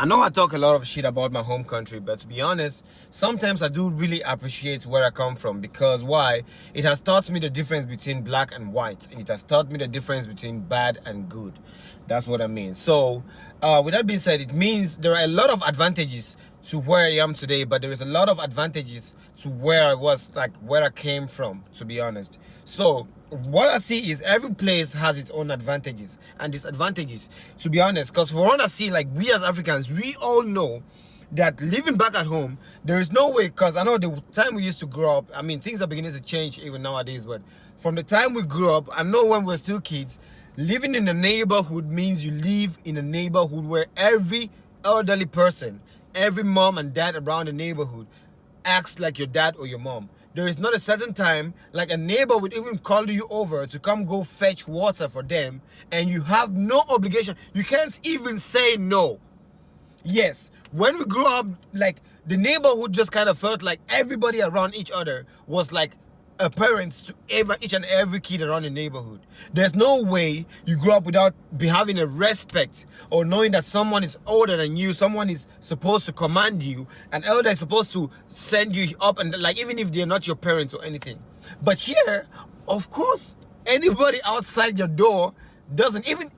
I know I talk a lot of shit about my home country, but to be honest, sometimes I do really appreciate where I come from because why? It has taught me the difference between black and white. It has taught me the difference between bad and good. That's what I mean. So, with that being said, it means there are a lot of advantages to where I am today, but there is a lot of advantages to where I was, like where I came from, to be honest. So, what I see is every place has its own advantages and disadvantages, to be honest. Because for what I see, like we as Africans, we all know that living back at home, there is no way, because I know the time we used to grow up, I mean, things are beginning to change even nowadays, but from the time we grew up, I know when we were still kids, living in a neighborhood means you live in a neighborhood where every elderly person, every mom and dad around the neighborhood acts like your dad or your mom. There is not a certain time, like a neighbor would even call you over to come go fetch water for them, and you have no obligation. You can't even say no. Yes, when we grew up, like the neighborhood just kind of felt like everybody around each other was like a parent to each and every kid around the neighborhood. There's no way you grow up without having a respect or knowing that someone is older than you, someone is supposed to command you, an elder is supposed to send you up, and like even if they're not your parents or anything. But here, of course, anybody outside your door doesn't, even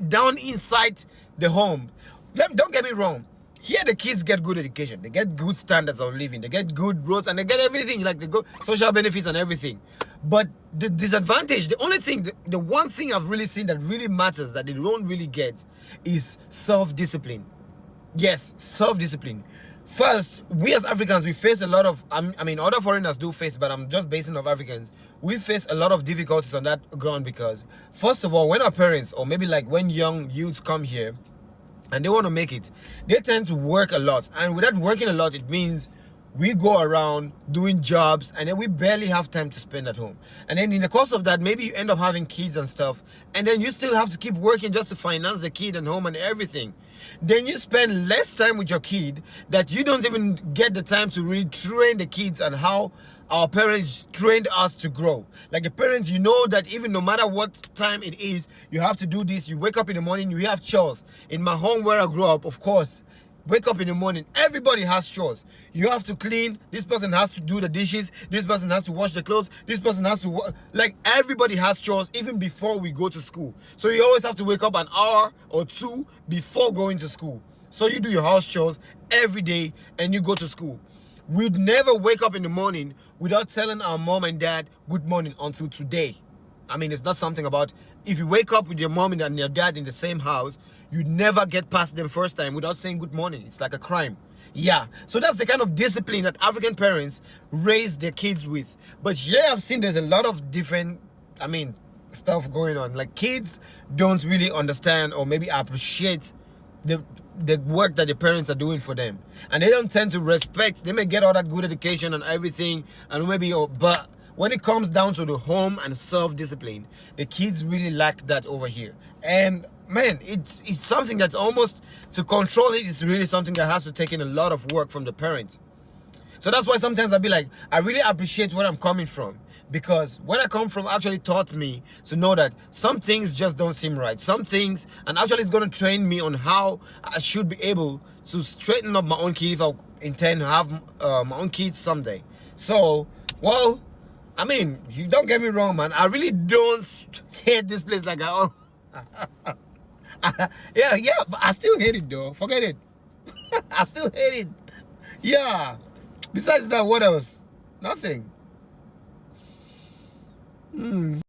down inside the home. Don't get me wrong. Here the kids get good education, they get good standards of living, they get good roads, and they get everything, like they go social benefits and everything. But the disadvantage, the only thing, the one thing I've really seen that really matters that they don't really get is self-discipline. Yes, self-discipline. First, we as Africans, we face a lot of, I mean, other foreigners do face, but I'm just basing off Africans. We face a lot of difficulties on that ground because, first of all, when our parents, or maybe like when young youths come here, and they want to make it, they tend to work a lot, and with that working a lot, it means we go around doing jobs and then we barely have time to spend at home. And then in the course of that, maybe you end up having kids and stuff, and then you still have to keep working just to finance the kid and home and everything. Then you spend less time with your kid, that you don't even get the time to really train the kids and how our parents trained us to grow. Like the parents, you know that even no matter what time it is, you have to do this. You wake up in the morning, you have chores. In my home where I grew up, of course, wake up in the morning, everybody has chores. You have to clean, this person has to do the dishes, this person has to wash the clothes, this person has to like everybody has chores even before we go to school. So you always have to wake up an hour or two before going to school. So you do your house chores every day and you go to school. We'd never wake up in the morning without telling our mom and dad good morning until today. I mean, it's not something about, if you wake up with your mom and your dad in the same house, you'd never get past them first time without saying good morning. It's like a crime. Yeah, so that's the kind of discipline that African parents raise their kids with. But here I've seen there's a lot of different, I mean, stuff going on. Like kids don't really understand or maybe appreciate the work that the parents are doing for them, and they don't tend to respect. They may get all that good education and everything, and maybe, but when it comes down to the home and self-discipline, the kids really lack that over here. And man, it's something that's almost, to control it is really something that has to take in a lot of work from the parents. So that's why sometimes I'll be like, I really appreciate where I'm coming from, because where I come from actually taught me to know that some things just don't seem right. Some things, and actually it's going to train me on how I should be able to straighten up my own kid if I intend to have my own kids someday. So, well, I mean, you don't get me wrong, man. I really don't hate this place like I... yeah, but I still hate it though. Forget it. I still hate it. Yeah. Besides that, what else? Nothing.